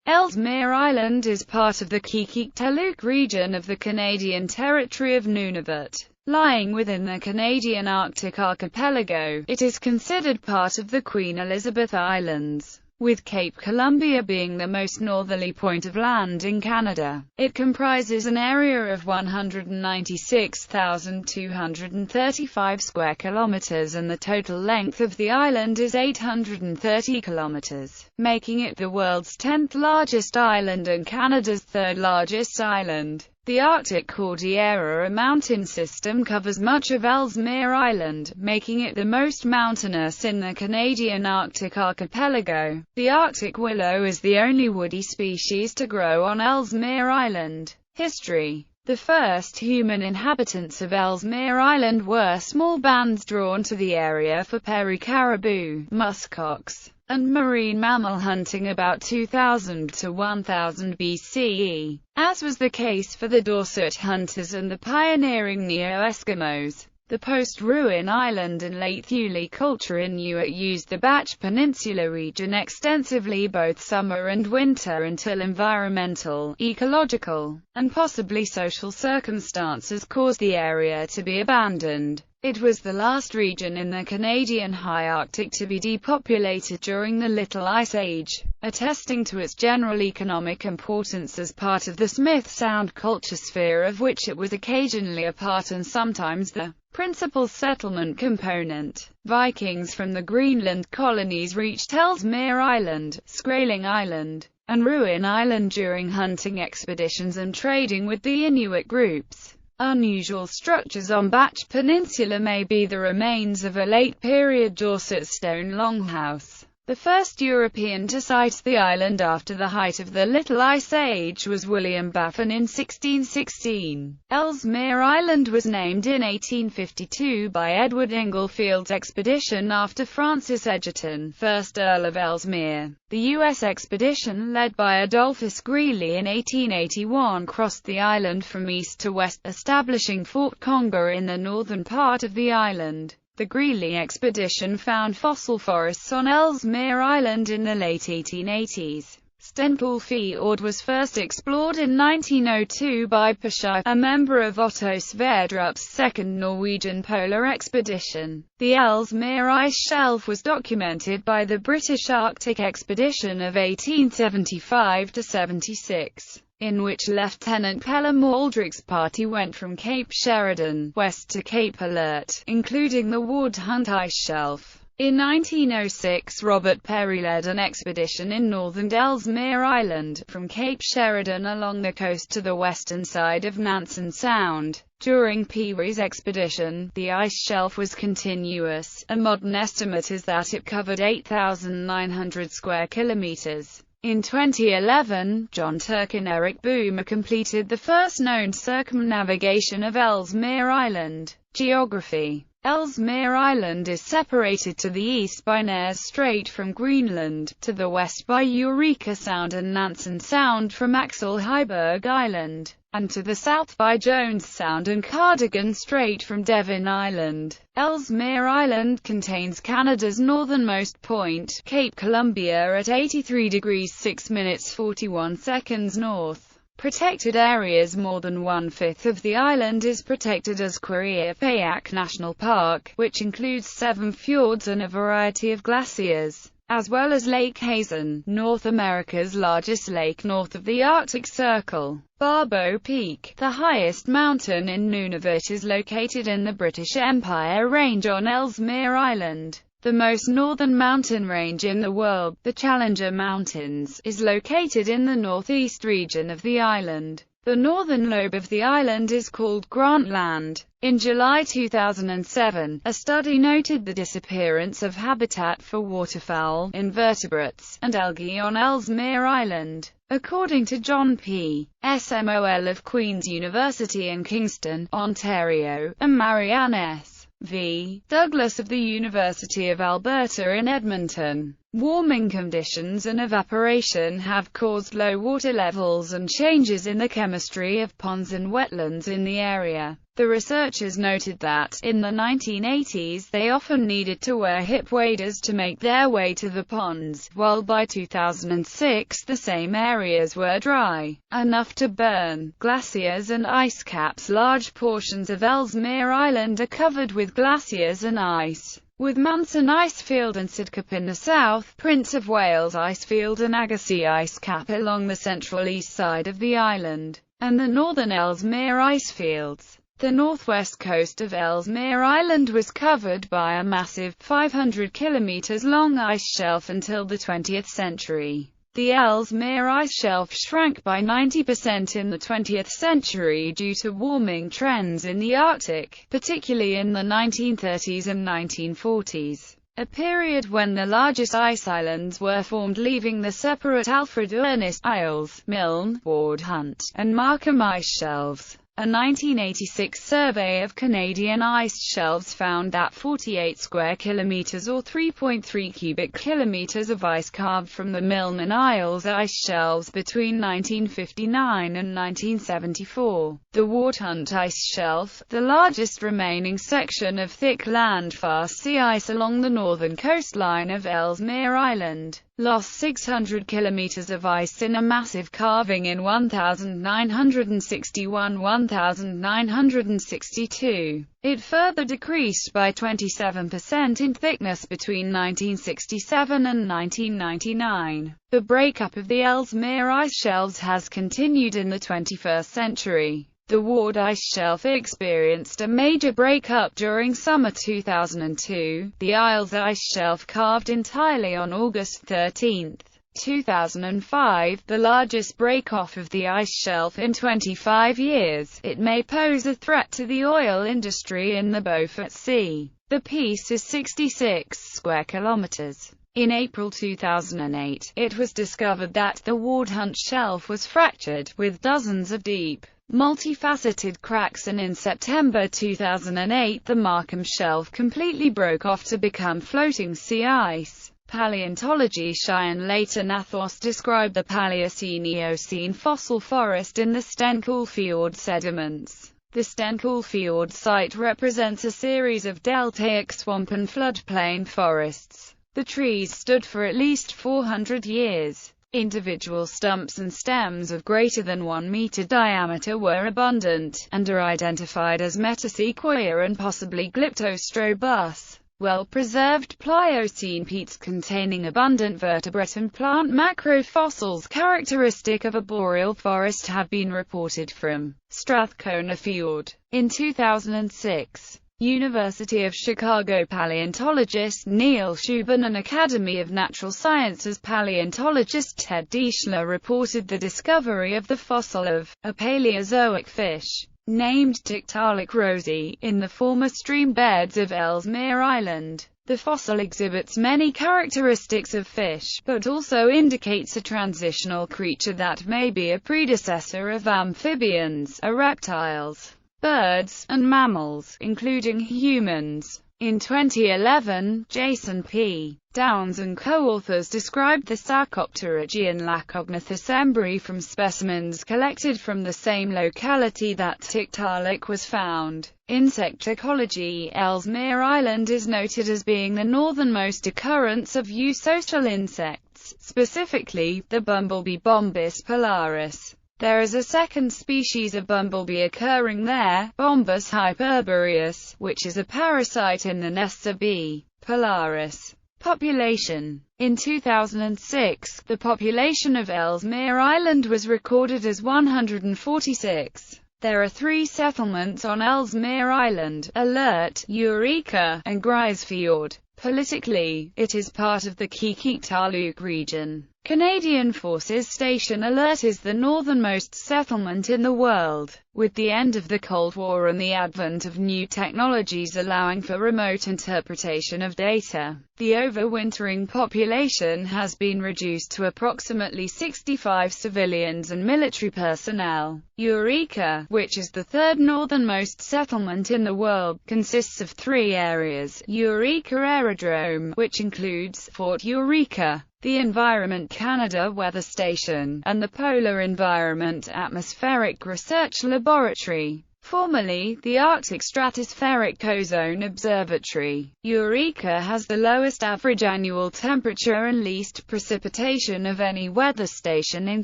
Ellesmere Island is part of the Qikiqtaaluk Region of the Canadian territory of Nunavut. Lying within the Canadian Arctic Archipelago, it is considered part of the Queen Elizabeth Islands, with Cape Columbia being the most northerly point of land in Canada. It comprises an area of 196,235 square kilometers and the total length of the island is 830 kilometers, making it the world's 10th largest island and Canada's 3rd largest island. The Arctic Cordillera, a mountain system, covers much of Ellesmere Island, making it the most mountainous in the Canadian Arctic Archipelago. The Arctic willow is the only woody species to grow on Ellesmere Island. History. The first human inhabitants of Ellesmere Island were small bands drawn to the area for prairie caribou, muskox, and marine mammal hunting about 2000 to 1000 BCE, as was the case for the Dorset hunters and the pioneering Neo-Eskimos. The post-Ruin Island and late Thule culture Inuit used the Batch Peninsula region extensively both summer and winter until environmental, ecological, and possibly social circumstances caused the area to be abandoned. It was the last region in the Canadian High Arctic to be depopulated during the Little Ice Age, attesting to its general economic importance as part of the Smith Sound culture sphere, of which it was occasionally a part and sometimes the principal settlement component. Vikings from the Greenland colonies reached Ellesmere Island, Grayling Island, and Ruin Island during hunting expeditions and trading with the Inuit groups. Unusual structures on Batch Peninsula may be the remains of a late-period Dorset stone longhouse. The first European to sight the island after the height of the Little Ice Age was William Baffin in 1616. Ellesmere Island was named in 1852 by Edward Inglefield's expedition after Francis Egerton, 1st Earl of Ellesmere. The U.S. expedition, led by Adolphus Greeley in 1881, crossed the island from east to west, establishing Fort Conger in the northern part of the island. The Greeley Expedition found fossil forests on Ellesmere Island in the late 1880s. Stenpool Fjord was first explored in 1902 by Peshaw, a member of Otto Sverdrup's second Norwegian polar expedition. The Ellesmere ice shelf was documented by the British Arctic Expedition of 1875–76. in which Lieutenant Pelham Aldrich's party went from Cape Sheridan, west to Cape Alert, including the Wood Hunt ice shelf. In 1906, Robert Perry led an expedition in northern Ellesmere Island, from Cape Sheridan along the coast to the western side of Nansen Sound. During Peary's expedition, the ice shelf was continuous. A modern estimate is that it covered 8,900 square kilometers. In 2011, John Turk and Eric Boomer completed the first known circumnavigation of Ellesmere Island. Geography. Ellesmere Island is separated to the east by Nares Strait from Greenland, to the west by Eureka Sound and Nansen Sound from Axel Heiberg Island, and to the south by Jones Sound and Cardigan Strait from Devon Island. Ellesmere Island contains Canada's northernmost point, Cape Columbia, at 83 degrees 6 minutes 41 seconds north. Protected areas. More than one-fifth of the island is protected as Quirriepaac National Park, which includes 7 fjords and a variety of glaciers, as well as Lake Hazen, North America's largest lake north of the Arctic Circle. Barbeau Peak, the highest mountain in Nunavut, is located in the British Empire Range on Ellesmere Island. The most northern mountain range in the world, the Challenger Mountains, is located in the northeast region of the island. The northern lobe of the island is called Grant Land. In July 2007, a study noted the disappearance of habitat for waterfowl, invertebrates, and algae on Ellesmere Island. According to John P. Smol of Queen's University in Kingston, Ontario, and Marianne S. V. Douglas of the University of Alberta in Edmonton, Warming conditions and evaporation have caused low water levels and changes in the chemistry of ponds and wetlands in the area. The researchers noted that, in the 1980s, they often needed to wear hip waders to make their way to the ponds, while by 2006 the same areas were dry enough to burn. Glaciers and ice caps. Large portions of Ellesmere Island are covered with glaciers and ice, with Manson Icefield and Sidcup in the south, Prince of Wales Icefield and Agassiz Ice Cap along the central east side of the island, and the northern Ellesmere Icefields. The northwest coast of Ellesmere Island was covered by a massive, 500 km long ice shelf until the 20th century. The Ellesmere ice shelf shrank by 90% in the 20th century due to warming trends in the Arctic, particularly in the 1930s and 1940s, a period when the largest ice islands were formed, leaving the separate Alfred Ernest Isles, Milne, Ward Hunt, and Markham ice shelves. A 1986 survey of Canadian ice shelves found that 48 square kilometers or 3.3 cubic kilometers of ice carved from the Milne and Isles ice shelves between 1959 and 1974. The Ward Hunt ice shelf, the largest remaining section of thick land-fast sea ice along the northern coastline of Ellesmere Island, lost 600 kilometers of ice in a massive calving in 1961–1962. It further decreased by 27% in thickness between 1967 and 1999. The breakup of the Ellesmere ice shelves has continued in the 21st century. The Ward ice shelf experienced a major breakup during summer 2002. The Isles ice shelf calved entirely on August 13, 2005, the largest break-off of the ice shelf in 25 years. It may pose a threat to the oil industry in the Beaufort Sea. The piece is 66 square kilometers. In April 2008, it was discovered that the Ward Hunt shelf was fractured, with dozens of deep, multifaceted cracks, and in September 2008 the Markham shelf completely broke off to become floating sea ice. Paleontology. Cheyenne later Nathos described the Paleocene-Eocene fossil forest in the Stencool Fjord sediments. The Stencool Fjord site represents a series of deltaic swamp and floodplain forests. The trees stood for at least 400 years. Individual stumps and stems of greater than 1 meter diameter were abundant, and are identified as metasequoia and possibly Glyptostrobus. Well-preserved Pliocene peats containing abundant vertebrate and plant macrofossils characteristic of a boreal forest have been reported from Strathcona Fjord. In 2006, University of Chicago paleontologist Neil Shubin and Academy of Natural Sciences paleontologist Ted Deichler reported the discovery of the fossil of a Paleozoic fish, named Qikiqtaaluk Region, in the former stream beds of Ellesmere Island. The fossil exhibits many characteristics of fish, but also indicates a transitional creature that may be a predecessor of amphibians, reptiles, birds, and mammals, including humans. In 2011, Jason P. Downs and co-authors described the Sarcopterygian Lacognithus embry from specimens collected from the same locality that Qikiqtaaluk was found. Insect ecology. Ellesmere Island is noted as being the northernmost occurrence of eusocial insects, specifically, the bumblebee Bombus pilaris. There is a second species of bumblebee occurring there, Bombus hyperboreus, which is a parasite in the nests of B. pilaris. Population. In 2006, the population of Ellesmere Island was recorded as 146. There are 3 settlements on Ellesmere Island: Alert, Eureka, and Gierszewski. Politically, it is part of the Qikiqtaaluk region. Canadian Forces Station Alert is the northernmost settlement in the world. With the end of the Cold War and the advent of new technologies allowing for remote interpretation of data, the overwintering population has been reduced to approximately 65 civilians and military personnel. Eureka, which is the third northernmost settlement in the world, consists of three areas: Eureka Aerodrome, which includes Fort Eureka, the Environment Canada Weather Station, and the Polar Environment Atmospheric Research Laboratory, formerly the Arctic Stratospheric Ozone Observatory. Eureka has the lowest average annual temperature and least precipitation of any weather station in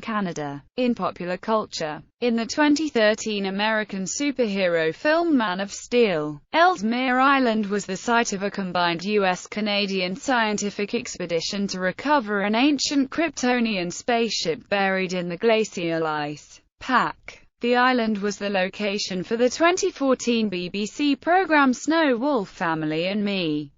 Canada. In popular culture, in the 2013 American superhero film Man of Steel, Ellesmere Island was the site of a combined U.S.-Canadian scientific expedition to recover an ancient Kryptonian spaceship buried in the glacial ice pack. The island was the location for the 2014 BBC program Snow Wolf Family and Me.